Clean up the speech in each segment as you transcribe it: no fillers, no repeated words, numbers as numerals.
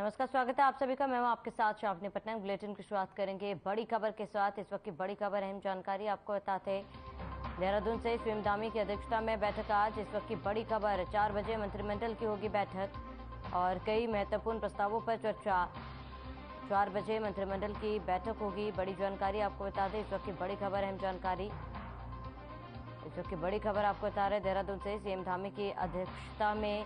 नमस्कार, स्वागत है आप सभी का। मैं हूं आपके साथ शावनी पटनायक। बुलेटिन की शुरुआत करेंगे बड़ी खबर के साथ। इस वक्त की बड़ी खबर, अहम जानकारी आपको बताते हैं। देहरादून से सीएम धामी की अध्यक्षता में बैठक आज। इस वक्त की बड़ी खबर, 4 बजे मंत्रिमंडल की होगी बैठक और कई महत्वपूर्ण प्रस्तावों पर चर्चा। 4 बजे मंत्रिमंडल की बैठक होगी, बड़ी जानकारी आपको बता दें। इस वक्त की बड़ी खबर, अहम जानकारी, इस वक्त की बड़ी खबर आपको बता रहे। देहरादून से सीएम धामी की अध्यक्षता में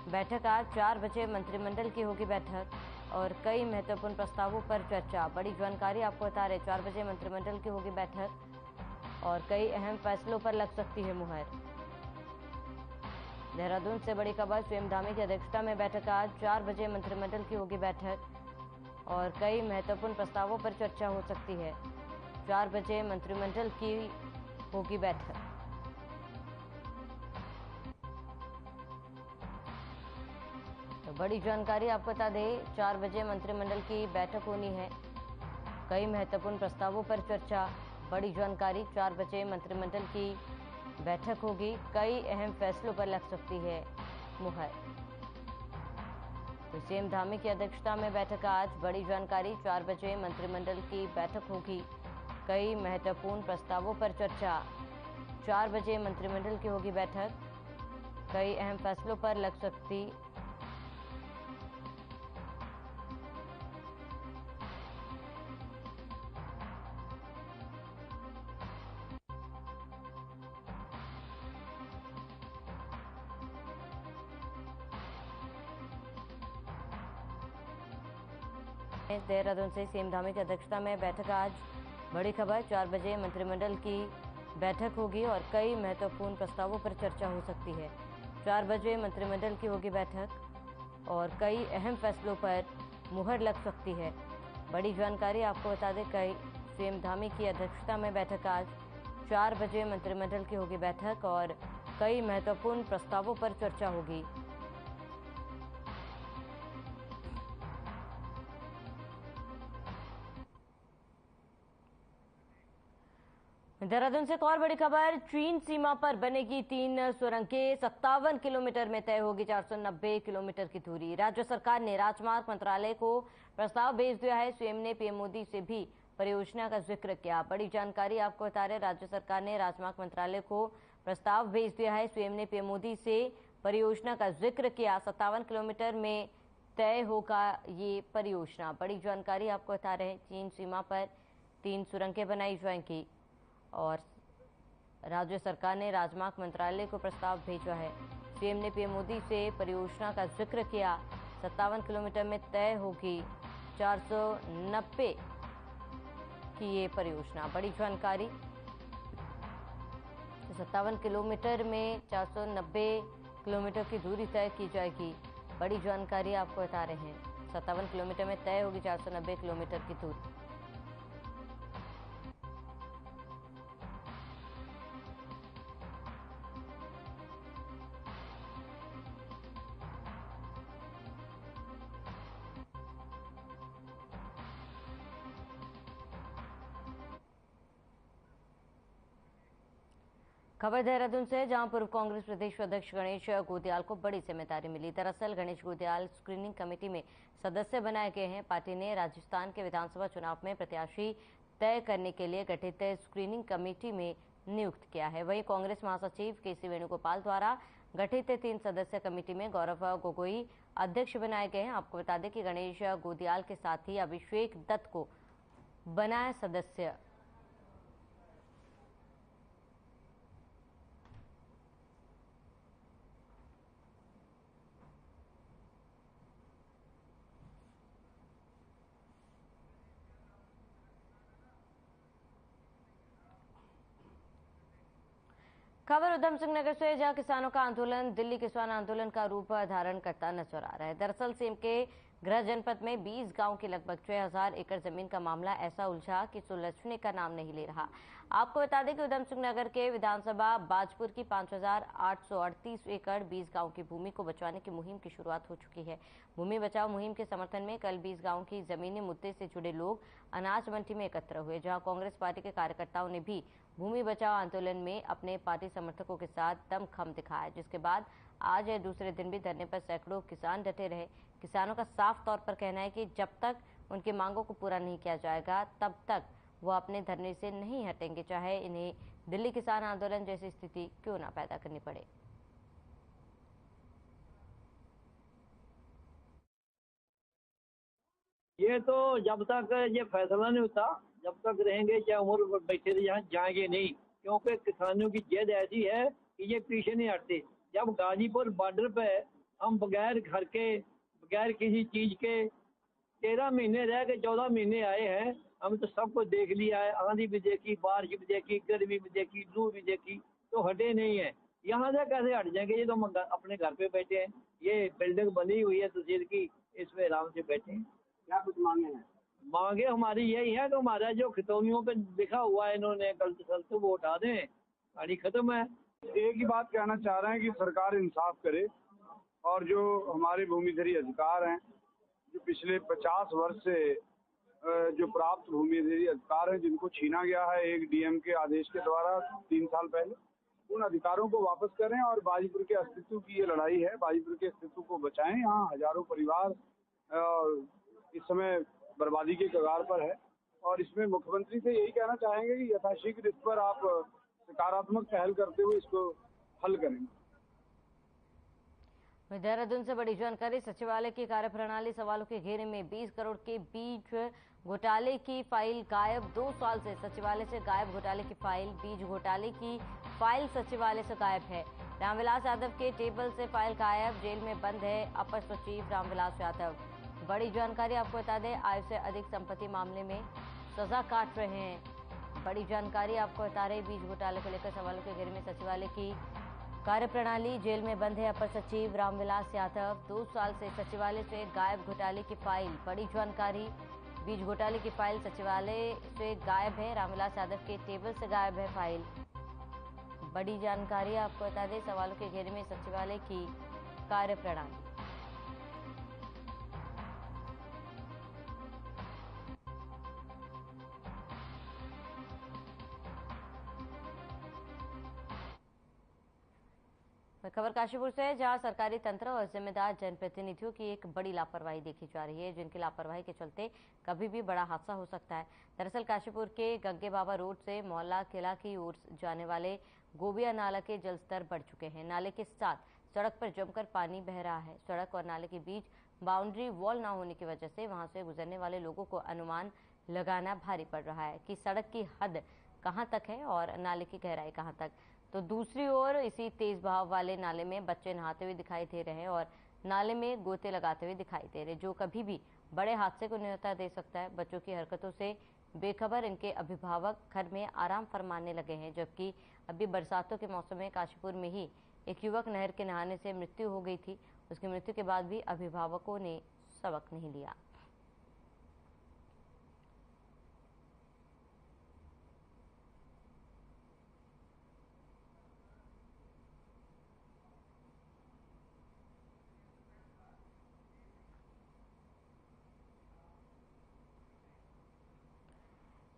बैठक आज 4 बजे मंत्रिमंडल की होगी बैठक और कई महत्वपूर्ण प्रस्तावों पर चर्चा। बड़ी जानकारी आपको बता रहे, 4 बजे मंत्रिमंडल की होगी बैठक और कई अहम फैसलों पर लग सकती है मुहर। देहरादून से बड़ी खबर, सीएम धामी की अध्यक्षता में बैठक आज 4 बजे मंत्रिमंडल की होगी बैठक और कई महत्वपूर्ण प्रस्तावों पर चर्चा हो सकती है। 4 बजे मंत्रिमंडल की होगी बैठक। तो बड़ी जानकारी आपको बता दें, 4 बजे मंत्रिमंडल की बैठक होनी है, कई महत्वपूर्ण प्रस्तावों पर चर्चा। बड़ी जानकारी, 4 बजे मंत्रिमंडल की बैठक होगी, कई अहम फैसलों पर लग सकती है मुहर। तो सीएम धामी की अध्यक्षता में बैठक आज। बड़ी जानकारी, 4 बजे मंत्रिमंडल की बैठक होगी, कई महत्वपूर्ण प्रस्तावों पर चर्चा। 4 बजे मंत्रिमंडल की होगी बैठक, कई अहम फैसलों पर लग सकती। देहरादून से सीएम धामी की अध्यक्षता में बैठक आज। बड़ी खबर, 4 बजे मंत्रिमंडल की बैठक होगी और कई महत्वपूर्ण प्रस्तावों पर चर्चा हो सकती है। 4 बजे मंत्रिमंडल की होगी बैठक और कई अहम फैसलों पर मुहर लग सकती है। बड़ी जानकारी आपको बता दें, कई सीएम धामी की अध्यक्षता में बैठक आज। 4 बजे मंत्रिमंडल की होगी बैठक और कई महत्वपूर्ण प्रस्तावों पर चर्चा होगी। देहरादून से एक और बड़ी खबर, चीन सीमा पर बनेगी 3 सुरंगें, 57 किलोमीटर में तय होगी 490 किलोमीटर की दूरी। राज्य सरकार ने राजमार्ग मंत्रालय को प्रस्ताव भेज दिया है। सीएम ने पीएम मोदी से भी परियोजना का जिक्र किया। बड़ी जानकारी आपको बता रहे, राज्य सरकार ने राजमार्ग मंत्रालय को प्रस्ताव भेज दिया है। सीएम ने पीएम मोदी से परियोजना का जिक्र किया। 57 किलोमीटर में तय होगा ये परियोजना। बड़ी जानकारी आपको बता रहे, चीन सीमा पर 3 सुरंगें बनाई जाएंगी और राज्य सरकार ने राजमार्ग मंत्रालय को प्रस्ताव भेजा है। सीएम ने पीएम मोदी से परियोजना का जिक्र किया। 57 किलोमीटर में तय होगी 490 की ये परियोजना। बड़ी जानकारी, 57 किलोमीटर में 490 किलोमीटर की दूरी तय की जाएगी। बड़ी जानकारी आपको बता रहे हैं, 57 किलोमीटर में तय होगी 490 किलोमीटर की दूरी। खबर देहरादून से, जहां पूर्व कांग्रेस प्रदेश अध्यक्ष गणेश गोदियाल को बड़ी जिम्मेदारी मिली। दरअसल गणेश गोदियाल स्क्रीनिंग कमेटी में सदस्य बनाए गए हैं। पार्टी ने राजस्थान के विधानसभा चुनाव में प्रत्याशी तय करने के लिए गठित स्क्रीनिंग कमेटी में नियुक्त किया है। वहीं कांग्रेस महासचिव केसी वेणुगोपाल द्वारा गठित 3 सदस्य कमेटी में गौरव गोगोई अध्यक्ष बनाए गए हैं। आपको बता दें कि गणेश गोदियाल के साथ ही अभिषेक दत्त को बनाया सदस्य। खबर उधम सिंह नगर से, जहां किसानों का आंदोलन दिल्ली किसान आंदोलन का रूप धारण करता नजर आ रहा है। दरअसल सीएम के गृह जनपद में 20 गांव की लगभग 6000 एकड़ जमीन का मामला ऐसा उलझा कि सुलझने का नाम नहीं ले रहा। आपको बता दें कि उधम सिंह नगर के विधानसभा बाजपुर की 5838 एकड़ 20 गांव की भूमि को बचाने की मुहिम की शुरुआत हो चुकी है। भूमि बचाओ मुहिम के समर्थन में कल 20 गांव की जमीनी मुद्दे से जुड़े लोग अनाज मंडी में एकत्र हुए, जहां कांग्रेस पार्टी के कार्यकर्ताओं ने भी भूमि बचाओ आंदोलन में अपने पार्टी समर्थकों के साथ दमखम दिखाया। जिसके बाद आज दूसरे दिन भी धरने पर सैकड़ों किसान डटे रहे। किसानों का साफ तौर पर कहना है कि जब तक उनकी मांगों को पूरा नहीं किया जाएगा तब तक वो अपने धरने से नहीं हटेंगे, चाहे इन्हें दिल्ली किसान आंदोलन जैसी स्थिति क्यों ना पैदा करनी पड़े। ये तो जब तक ये फैसला नहीं होता, जब तक रहेंगे चाहे उम्र पर बैठे रहे, यहाँ जाएंगे नहीं, क्योंकि किसानों की जिद ऐसी है कि ये पीछे नहीं हटते। जब गाजीपुर बॉर्डर पे हम बगैर घर के, बगैर किसी चीज के 13 महीने रह के 14 महीने आए हैं, हम तो सब कुछ देख लिया है। आंधी भी देखी, बारिश भी देखी, गर्मी भी देखी, लू भी देखी, तो हटे नहीं है। यहाँ से कैसे हट जाएंगे? ये तो हम अपने घर पे बैठे हैं, ये बिल्डिंग बनी हुई है तहसील की, इसमें आराम से बैठे हैं। क्या कुछ मांगे हैं? मांगे हमारी यही है कि हमारा जो खितौनियों पे लिखा हुआ है इन्होंने गलत सलत, वो हटा दें, कहानी खत्म है। एक ही बात कहना चाह रहे हैं कि सरकार इंसाफ करे और जो हमारे भूमिधरी अधिकार हैं, जो पिछले 50 वर्ष से जो प्राप्त भूमिधरी अधिकार हैं जिनको छीना गया है एक डीएम के आदेश के द्वारा 3 साल पहले, उन अधिकारों को वापस करें और बाजीपुर के अस्तित्व की ये लड़ाई है, बाजीपुर के अस्तित्व को बचाएं। यहाँ हजारों परिवार इस समय बर्बादी के कगार पर है और इसमें मुख्यमंत्री से यही कहना चाहेंगे कि यथाशीघ्र इस पर आप सकारात्मक पहल करते हुए इसको हल करेंगे। देहरादून से बड़ी जानकारी। सचिवालय की कार्यप्रणाली सवालों के घेरे में, 20 करोड़ के बीज घोटाले की फाइल गायब। 2 साल से सचिवालय से गायब घोटाले की फाइल, बीज घोटाले की फाइल सचिवालय से गायब है। रामविलास यादव के टेबल से फाइल गायब, जेल में बंद है अपर सचिव रामविलास यादव। बड़ी जानकारी आपको बता दें, आय से अधिक संपत्ति मामले में सजा काट रहे हैं। बड़ी जानकारी आपको बता रहे, बीज घोटाले को लेकर सवालों के घेरे में सचिवालय की कार्यप्रणाली, जेल में बंद है अपर सचिव रामविलास यादव। 2 साल से सचिवालय से गायब घोटाले की फाइल। बड़ी जानकारी, बीज घोटाले की फाइल सचिवालय से गायब है, रामविलास यादव के टेबल से गायब है फाइल। बड़ी जानकारी आपको बता दें, सवालों के घेरे में सचिवालय की कार्यप्रणाली। खबर काशीपुर से है, जहां सरकारी तंत्र और जिम्मेदार जनप्रतिनिधियों की एक बड़ी लापरवाही देखी जा रही है, जिनकी लापरवाही के चलते कभी भी बड़ा हादसा हो सकता है। दरअसल काशीपुर के गंगे बाबा रोड से मोहल्ला किला की ओर जाने वाले गोबिया नाला के जलस्तर बढ़ चुके हैं। नाले के साथ सड़क पर जमकर पानी बह रहा है। सड़क और नाले के बीच बाउंड्री वॉल न होने की वजह से वहां से गुजरने वाले लोगों को अनुमान लगाना भारी पड़ रहा है कि सड़क की हद कहां तक है और नाले की गहराई कहां तक। तो दूसरी ओर इसी तेज बहाव वाले नाले में बच्चे नहाते हुए दिखाई दे रहे हैं और नाले में गोते लगाते हुए दिखाई दे रहे, जो कभी भी बड़े हादसे को न्योता दे सकता है। बच्चों की हरकतों से बेखबर इनके अभिभावक घर में आराम फरमाने लगे हैं, जबकि अभी बरसातों के मौसम में काशीपुर में ही एक युवक नहर के नहाने से मृत्यु हो गई थी। उसकी मृत्यु के बाद भी अभिभावकों ने सबक नहीं लिया।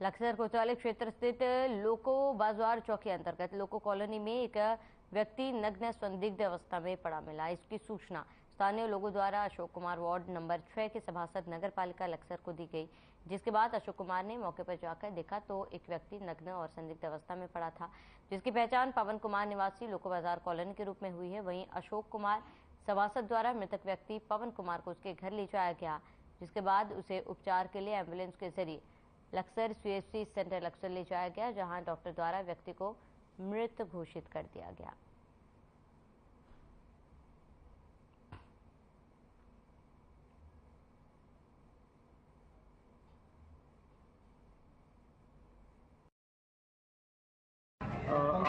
लक्सर कोतवाली क्षेत्र स्थित लोको बाजार चौकी अंतर्गत लोको कॉलोनी में एक व्यक्ति नग्न संदिग्ध अवस्था में पड़ा मिला। इसकी सूचना स्थानीय लोगों द्वारा अशोक कुमार वार्ड नंबर 6 के सभासद नगर पालिका लक्सर को दी गई, जिसके बाद अशोक कुमार ने मौके पर जाकर देखा तो एक व्यक्ति नग्न और संदिग्ध अवस्था में पड़ा था, जिसकी पहचान पवन कुमार निवासी लोको बाजार कॉलोनी के रूप में हुई है। वहीं अशोक कुमार सभासद द्वारा मृतक व्यक्ति पवन कुमार को उसके घर ले जाया गया, जिसके बाद उसे उपचार के लिए एम्बुलेंस के जरिए लक्सर सीएचसी सेंटर लक्सर ले जाया गया, जहां डॉक्टर द्वारा व्यक्ति को मृत घोषित कर दिया गया।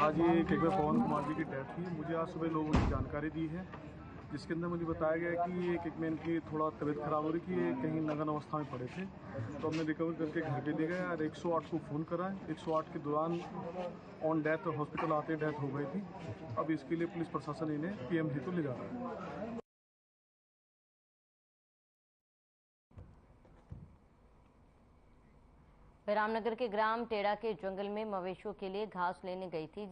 आज ये एक पवन कुमार जी की डेथ हुई। मुझे आज सुबह लोगों ने जानकारी दी है, जिसके अंदर मुझे बताया गया कि एक में इनकी थोड़ा तबीयत खराब हो रही कि ये कहीं नग्न अवस्था में पड़े थे, तो हमने रिकवर करके घर पे ले गए और 108 को फ़ोन करा। 108 के दौरान ऑन डेथ हॉस्पिटल आते डेथ हो गई थी। अब इसके लिए पुलिस प्रशासन इन्हें पीएम हेतु ले जा रहा है। रामनगर के ग्राम टेड़ा के जंगल में मवेशियों के लिए घास लेने गई थी,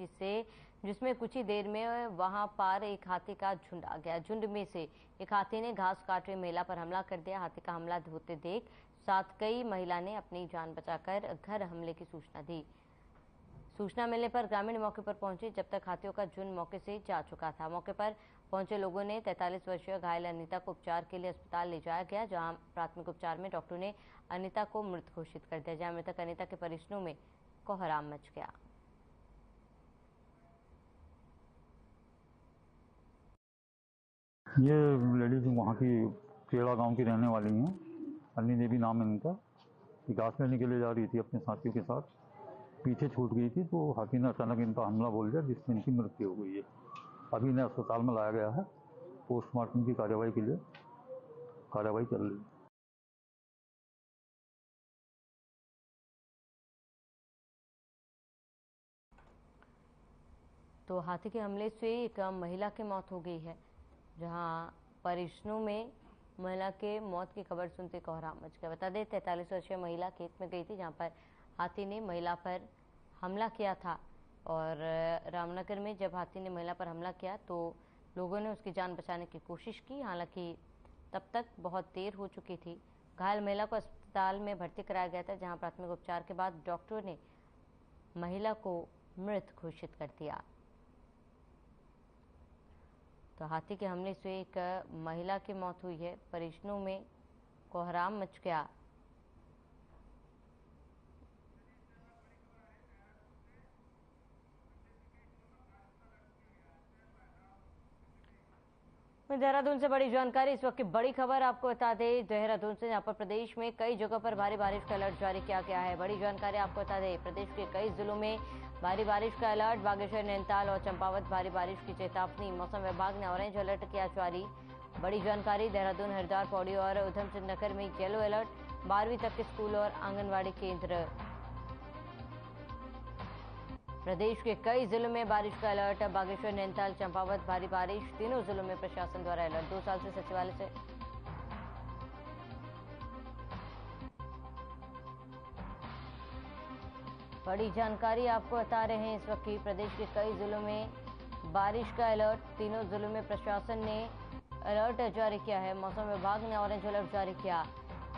जिसमें कुछ ही देर में वहां पार एक हाथी का झुंड आ गया। झुंड में से एक हाथी ने घास काट रही महिला पर हमला कर दिया। हाथी का हमला होते देख साथ कई महिला ने अपनी जान बचाकर घर हमले की सूचना दी। सूचना मिलने पर ग्रामीण मौके पर पहुंचे, जब तक हाथियों का झुंड मौके से जा चुका था। मौके पर पहुंचे लोगों ने 43 वर्षीय घायल अनीता को उपचार के लिए अस्पताल ले जाया गया, जहां प्राथमिक उपचार में डॉक्टर ने अनीता को मृत घोषित कर दिया। जहां मृतक अनीता के परिजनों में कोहराम मच गया। ये लेडीज वहाँ की केड़ा गांव की रहने वाली हैं। अन्नी देवी नाम है इनका। घास लेने के लिए जा रही थी अपने साथियों के साथ, पीछे छूट गई थी तो हाथी ने अचानक इनका हमला बोल दिया, जिसमें इनकी मृत्यु हो गई है। अभी इन्हें अस्पताल में लाया गया है। पोस्टमार्टम की कार्यवाही के लिए कार्यवाही चल रही है। तो हाथी के हमले से एक महिला की मौत हो गई है, जहां परिजनों में महिला के मौत की खबर सुनते कोहराम मच गया। बता दें 43 वर्षीय महिला खेत में गई थी, जहां पर हाथी ने महिला पर हमला किया था। और रामनगर में जब हाथी ने महिला पर हमला किया तो लोगों ने उसकी जान बचाने की कोशिश की, हालांकि तब तक बहुत देर हो चुकी थी। घायल महिला को अस्पताल में भर्ती कराया गया था, जहां प्राथमिक उपचार के बाद डॉक्टरों ने महिला को मृत घोषित कर दिया। तो हाथी के हमले से एक महिला की मौत हुई है, परिजनों में कोहराम मच गया। देहरादून से बड़ी जानकारी, इस वक्त की बड़ी खबर आपको बता दें देहरादून से, जहां पर प्रदेश में कई जगहों पर भारी बारिश का अलर्ट जारी किया गया है। बड़ी जानकारी आपको बता दें, प्रदेश के कई जिलों में भारी बारिश का अलर्ट, बागेश्वर, नैनीताल और चंपावत भारी बारिश की चेतावनी। मौसम विभाग ने ऑरेंज अलर्ट किया जारी। बड़ी जानकारी, देहरादून, हरिद्वार, पौड़ी और उधम सिंह नगर में येलो अलर्ट, 12वीं तक के स्कूल और आंगनबाड़ी केंद्र। प्रदेश के कई जिलों में बारिश का अलर्ट, बागेश्वर, नैनीताल, चंपावत भारी बारिश, तीनों जिलों में प्रशासन द्वारा अलर्ट। 2 साल से सचिवालय से बड़ी जानकारी आपको बता रहे हैं, इस वक्त की प्रदेश के कई जिलों में बारिश का अलर्ट, तीनों जिलों में प्रशासन ने अलर्ट जारी किया है। मौसम विभाग ने ऑरेंज अलर्ट जारी किया।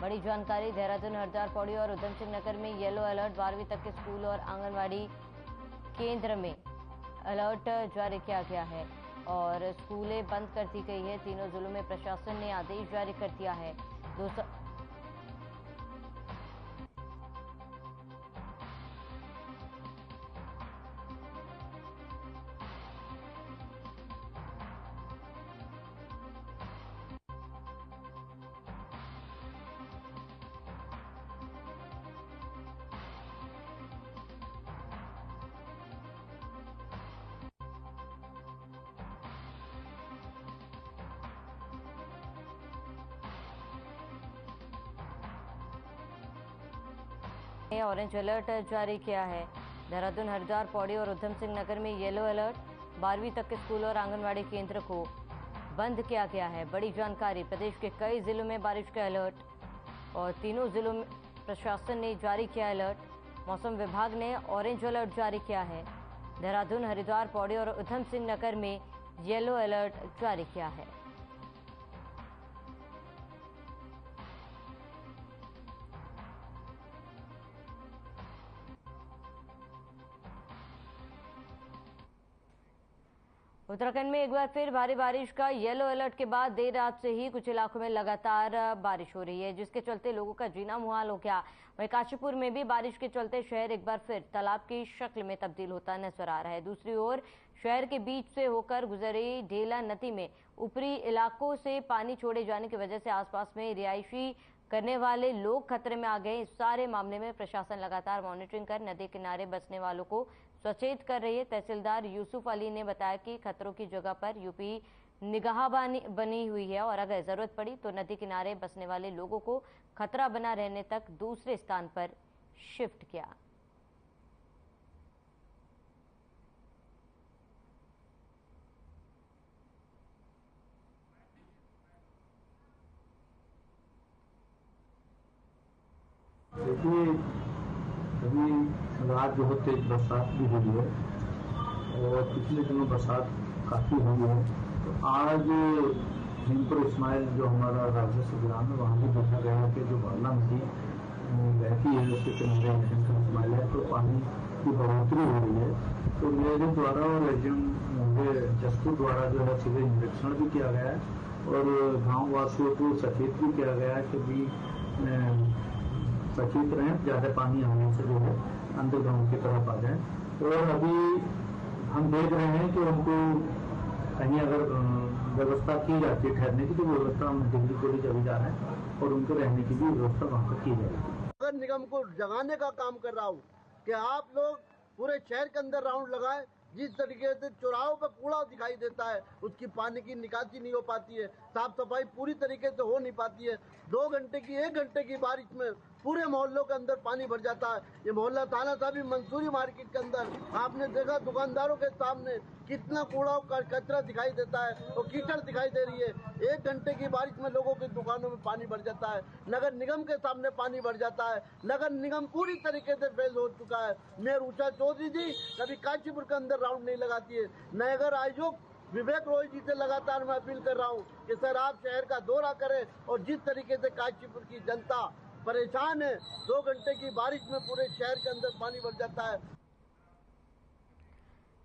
बड़ी जानकारी, देहरादून, हरिद्वार, पौड़ी और उधम सिंह नगर में येलो अलर्ट, 12वीं तक के स्कूल और आंगनबाड़ी केंद्र में अलर्ट जारी किया गया है और स्कूलें बंद कर दी गई है। तीनों जिलों में प्रशासन ने आदेश जारी कर दिया है। ऑरेंज अलर्ट जारी किया है। देहरादून, हरिद्वार, पौड़ी और उधम सिंह नगर में येलो अलर्ट, 12वीं तक के स्कूल और आंगनबाड़ी केंद्र को बंद किया गया है। बड़ी जानकारी, प्रदेश के कई जिलों में बारिश का अलर्ट और तीनों जिलों में प्रशासन ने जारी किया अलर्ट। मौसम विभाग ने ऑरेंज अलर्ट जारी किया है। देहरादून, हरिद्वार, पौड़ी और उधम सिंह नगर में येलो अलर्ट जारी किया है। उत्तराखंड में एक बार फिर भारी बारिश का येलो अलर्ट के बाद देर रात से ही कुछ इलाकों में लगातार बारिश हो रही है, जिसके चलते लोगों का जीना मुहाल हो गया। वहीं काशीपुर में भी बारिश के चलते शहर एक बार फिर तालाब की शक्ल में तब्दील होता नजर आ रहा है। दूसरी ओर शहर के बीच से होकर गुजरी ढेला नदी में ऊपरी इलाकों से पानी छोड़े जाने की वजह से आसपास में रिहायशी करने वाले लोग खतरे में आ गए। इस सारे मामले में प्रशासन लगातार मॉनिटरिंग कर नदी किनारे बसने वालों को सचेत कर रही है। तहसीलदार यूसुफ अली ने बताया कि खतरों की जगह पर यूपी निगाहबानी बनी हुई है और अगर जरूरत पड़ी तो नदी किनारे बसने वाले लोगों को खतरा बना रहने तक दूसरे स्थान पर शिफ्ट किया। देखिए अभी रात बहुत तेज बरसात भी हुई है और पिछले दिनों बरसात काफ़ी हुई है। तो आज हिंदपुर इस्माइल जो हमारा राजस्व ग्राम है वहाँ भी देखा गया कि जो बाला नदी बहती है उसके किनारे हिंदपुर इस्माइल है तो पानी की बढ़ोतरी हो रही है। तो मेरे द्वारा और एसडीएम जसपुर द्वारा जो है सीधे निरीक्षण भी किया गया है और गाँव वासियों को सचेत भी किया गया है कि भी सचेत रहें, ज़्यादा पानी आने से जो है अंडरग्राउंड की तरफ आ जाए। और अभी हम देख रहे हैं कि उनको कहीं अगर व्यवस्था की जाती है ठहरने की तो व्यवस्था हम डिग्री कॉलेज अभी जा रहे हैं और उनके रहने की भी व्यवस्था वहाँ पर की जाएगी। नगर निगम को जगाने का काम कर रहा हूँ कि आप लोग पूरे शहर के अंदर राउंड लगाएं। जिस तरीके से चौराहों पर कूड़ा दिखाई देता है उसकी पानी की निकासी नहीं हो पाती है, साफ सफाई पूरी तरीके से हो नहीं पाती है। 2 घंटे की 1 घंटे की बारिश में पूरे मोहल्लों के अंदर पानी भर जाता है। ये मोहल्ला थाना साहब मंसूरी मार्केट के अंदर आपने देखा दुकानदारों के सामने कितना कूड़ा और कचरा दिखाई देता है और कीचड़ दिखाई दे रही है। 1 घंटे की बारिश में लोगों की दुकानों में पानी भर जाता है, नगर निगम के सामने पानी भर जाता है। नगर निगम पूरी तरीके से फेल हो चुका है। मेयर उषा चौधरी जी कभी काशीपुर के अंदर राउंड नहीं लगाती है। नगर आयोग विवेक रॉय जी से लगातार मैं अपील कर रहा हूँ कि सर आप शहर का दौरा करें और जिस तरीके से काशीपुर की जनता परेशान है, 2 घंटे की बारिश में पूरे शहर के अंदर पानी भर जाता है।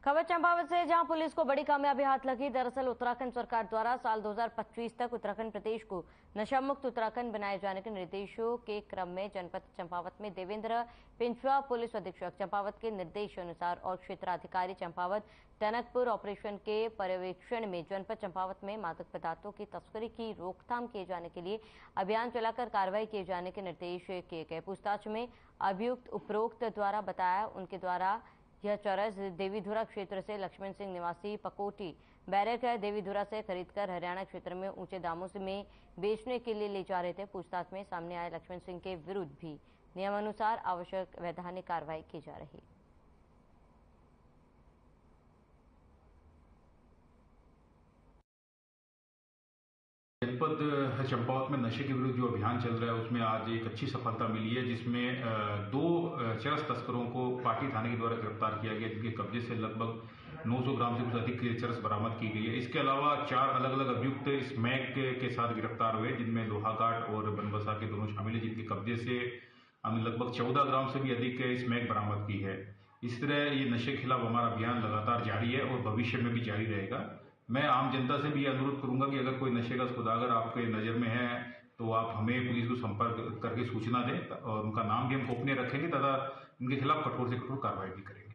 खबर चंपावत से, जहां पुलिस को बड़ी कामयाबी हाथ लगी। दरअसल उत्तराखंड सरकार द्वारा साल 2025 तक उत्तराखंड प्रदेश को नशा मुक्त उत्तराखंड बनाए जाने के निर्देशों के क्रम में जनपद चंपावत में देवेंद्र पिंचवा पुलिस अधीक्षक चंपावत के निर्देश अनुसार और क्षेत्राधिकारी चंपावत टनकपुर ऑपरेशन के पर्यवेक्षण में जनपद चंपावत में मादक पदार्थों की तस्करी की रोकथाम किए जाने के लिए अभियान चलाकर कार्रवाई किए जाने के निर्देश किए गए। पूछताछ में अभियुक्त उपरोक्त द्वारा बताया उनके द्वारा यह चरस देवीधुरा क्षेत्र से लक्ष्मण सिंह निवासी पकोटी बैरक देवीधुरा से खरीदकर हरियाणा क्षेत्र में ऊंचे दामों से में बेचने के लिए ले जा रहे थे। पूछताछ में सामने आए लक्ष्मण सिंह के विरुद्ध भी नियमानुसार आवश्यक वैधानिक कार्रवाई की जा रही। जनपद चंपावत में नशे के विरुद्ध जो अभियान चल रहा है उसमें आज एक अच्छी सफलता मिली है, जिसमें 2 चरस तस्करों को पाटी थाने के द्वारा गिरफ्तार किया गया, जिनके कब्जे से लगभग 900 ग्राम से कुछ अधिक चरस बरामद की गई है। इसके अलावा 4 अलग अलग अभियुक्त स्मैक के साथ गिरफ्तार हुए, जिनमें लोहाघाट और बनबसा के दोनों शामिल है, जिनके कब्जे से हमने लगभग 14 ग्राम से भी अधिक स्मैक बरामद की है। इस तरह ये नशे के खिलाफ हमारा अभियान लगातार जारी है और भविष्य में भी जारी रहेगा। मैं आम जनता से भी अनुरोध करूंगा कि अगर कोई नशे का सौदागर आपके नज़र में है तो आप हमें पुलिस को संपर्क करके सूचना दें और उनका नाम भी हम गोपनीय रखेंगे तथा इनके खिलाफ कठोर से कठोर कार्रवाई भी करेंगे।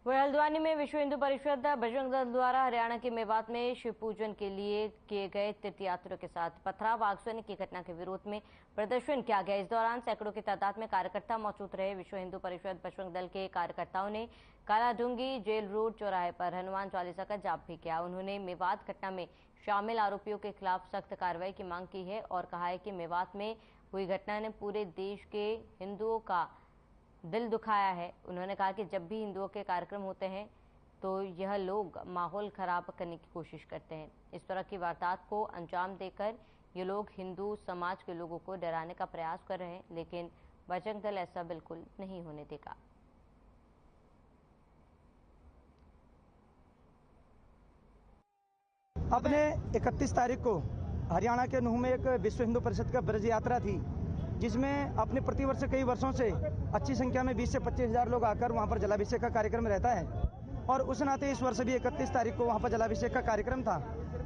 वही हल्द्वानी में विश्व हिंदू परिषद बजरंग दल द्वारा हरियाणा के मेवात में शिव पूजन के लिए किए गए तीर्थयात्रियों के साथ पथराव आगजनी की घटना के विरोध में प्रदर्शन किया गया। इस दौरान सैकड़ों की तादाद में कार्यकर्ता मौजूद रहे। विश्व हिंदू परिषद बजरंग दल के कार्यकर्ताओं ने कालाडूंगी जेल रोड चौराहे पर हनुमान चालीसा का जाप भी किया। उन्होंने मेवात घटना में शामिल आरोपियों के खिलाफ सख्त कार्रवाई की मांग की है और कहा है कि मेवात में हुई घटना ने पूरे देश के हिंदुओं का दिल दुखाया है। उन्होंने कहा कि जब भी हिंदुओं के कार्यक्रम होते हैं तो यह लोग माहौल खराब करने की कोशिश करते हैं। इस तरह की वारदात को अंजाम देकर ये लोग हिंदू समाज के लोगों को डराने का प्रयास कर रहे हैं, लेकिन बजरंग दल ऐसा बिल्कुल नहीं होने देगा। अपने 31 तारीख को हरियाणा के नूह में एक विश्व हिंदू परिषद का ब्रज यात्रा थी, जिसमें अपने प्रतिवर्ष कई वर्षों से अच्छी संख्या में 20 से 25 हज़ार लोग आकर वहां पर जलाभिषेक का कार्यक्रम रहता है। और उस नाते इस वर्ष भी 31 तारीख को वहां पर जलाभिषेक का कार्यक्रम था,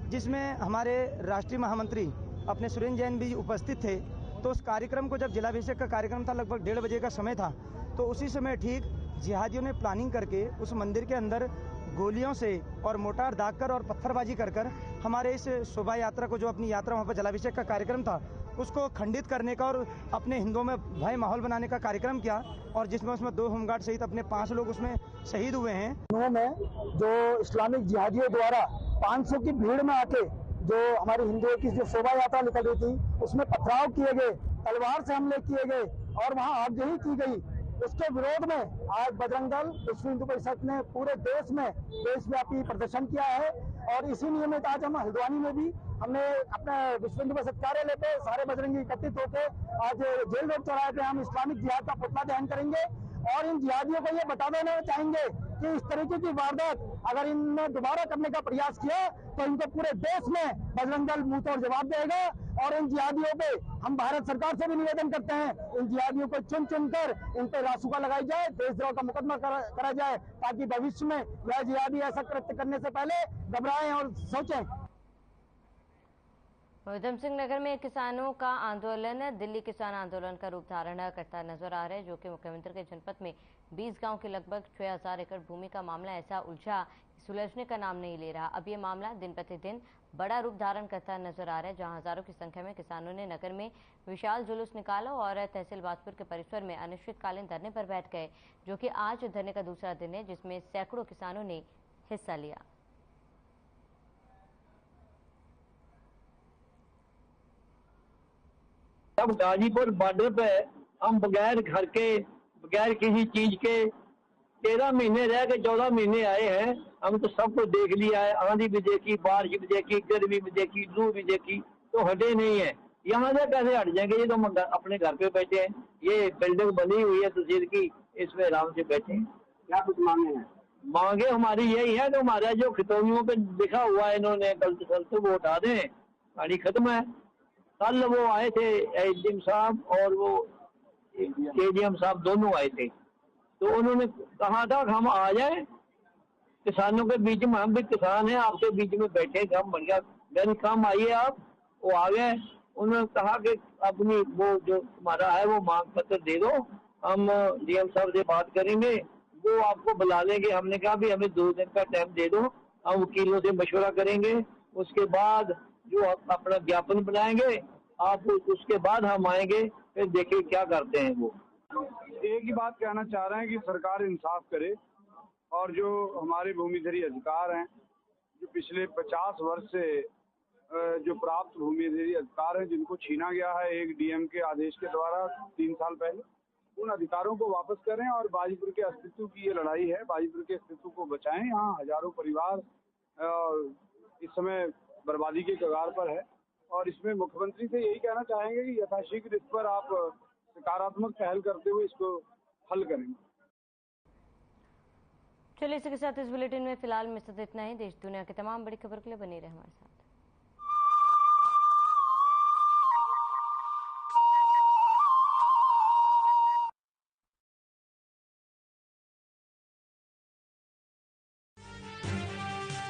जिसमें हमारे राष्ट्रीय महामंत्री अपने सुरेंद्र जैन भी उपस्थित थे। तो उस कार्यक्रम को जब जलाभिषेक का कार्यक्रम था, लगभग 1:30 बजे का समय था, तो उसी समय ठीक जिहादियों ने प्लानिंग करके उस मंदिर के अंदर गोलियों से और मोटार दागकर और पत्थरबाजी कर हमारे इस शोभा यात्रा को, जो अपनी यात्रा वहाँ पर जलाभिषेक का कार्यक्रम था, उसको खंडित करने का और अपने हिंदुओं में भय माहौल बनाने का कार्यक्रम किया। और जिसमें उसमें 2 होमगार्ड सहित अपने 5 लोग उसमें शहीद हुए हैं। नूह में जो इस्लामिक जिहादियों द्वारा 500 की भीड़ में आके जो हमारी हिंदुओं की जो शोभा यात्रा निकल रही थी, उसमें पथराव किए गए, तलवार से हमले किए गए और वहाँ आगजनी की गई। उसके विरोध में आज बजरंग दल विश्व हिंदू परिषद ने पूरे देश में देशव्यापी प्रदर्शन किया है। और इसी नियमित आज हम हल्द्वानी में भी हमने अपने विश्व हिंदू परिषद कार्यालय पे सारे बजरंगी एकत्रित होकर आज जेल रोड चौराहे पे हम इस्लामिक जिहाद का पुतला दहन करेंगे और इन जिहादियों को ये बता देना चाहेंगे कि इस तरीके की वारदात अगर इनने दोबारा करने का प्रयास किया तो इनको पूरे देश में बजरंग दल मुंह तोड़ जवाब देगा। और इन जिहादियों पे हम भारत सरकार से भी निवेदन करते हैं, इन जिहादियों को चुन चुनकर इन पे रासुका लगाई जाए, देशद्रोह का मुकदमा करा जाए, ताकि भविष्य में यह जिहादी ऐसा कृत्य करने से पहले घबराएं और सोचें। उधम सिंह नगर में किसानों का आंदोलन दिल्ली किसान आंदोलन का रूप धारण करता नजर आ रहा है, जो कि मुख्यमंत्री के जनपद में 20 गांव के लगभग 6000 एकड़ भूमि का मामला ऐसा उलझा सुलझने का नाम नहीं ले रहा। अब ये मामला दिन प्रतिदिन बड़ा रूप धारण करता नजर आ रहा है, जहां हजारों की संख्या में किसानों ने नगर में विशाल जुलूस निकाला और तहसील बाजपुर के परिसर में अनिश्चितकालीन धरने पर बैठ गए, जो कि आज धरने का दूसरा दिन है, जिसमें सैकड़ों किसानों ने हिस्सा लिया। अब गाजीपुर बॉर्डर पे हम बगैर घर के बगैर किसी चीज के 13 महीने रह के 14 महीने आए हैं। हम तो सबको देख लिया है, आंधी भी देखी, बारिश भी देखी, गर्मी भी देखी, लू भी देखी, तो हटे नहीं है। यहाँ से कैसे हट जाएंगे? ये तो हम अपने घर पे बैठे हैं, ये बिल्डिंग बनी हुई है तहसील की, इसमें आराम से बैठे हैं। क्या कुछ मांगे हैं? मांगे हमारी यही है कि हमारा जो खितौनियों पे लिखा हुआ है इन्होंने गलत सलत वो हटा दें, कहानी खत्म है। कल वो आए थे एसडीएम साहब और वो केडीएम साहब दोनों आए थे, तो उन्होंने कहा था कि हम आ जाए किसानों के बीच में, हम भी किसान हैं, आपके बीच में बैठे काम बन गया, मैंने काम आइए आप। वो आ गए, उन्होंने कहा कि अपनी वो जो हमारा है वो मांग पत्र दे दो, हम डीएम साहब से बात करेंगे, वो आपको बुला लेंगे। हमने कहा भी हमें 2 दिन का टाइम दे दो, हम वकीलों से मशवरा करेंगे, उसके बाद जो अपना ज्ञापन बनाएंगे आप, उसके बाद हम आएंगे, फिर देखें क्या करते हैं। वो एक ही बात कहना चाह रहे हैं कि सरकार इंसाफ करे और जो हमारे भूमिधरी अधिकार हैं, जो पिछले 50 वर्ष से जो प्राप्त भूमिधरी अधिकार हैं जिनको छीना गया है एक डीएम के आदेश के द्वारा 3 साल पहले, उन अधिकारों को वापस करें और बाजीपुर के अस्तित्व की ये लड़ाई है, बाजीपुर के अस्तित्व को बचाएं। यहाँ हजारों परिवार इस समय बर्बादी के कगार पर है और इसमें मुख्यमंत्री से यही कहना चाहेंगे कि यथाशीघ्र इस पर आप सकारात्मक पहल करते हुए इसको हल करें। चलिए, इसी के साथ इस बुलेटिन में फिलहाल में इतना ही। देश दुनिया की तमाम बड़ी खबर के लिए बने रहे हमारे साथ।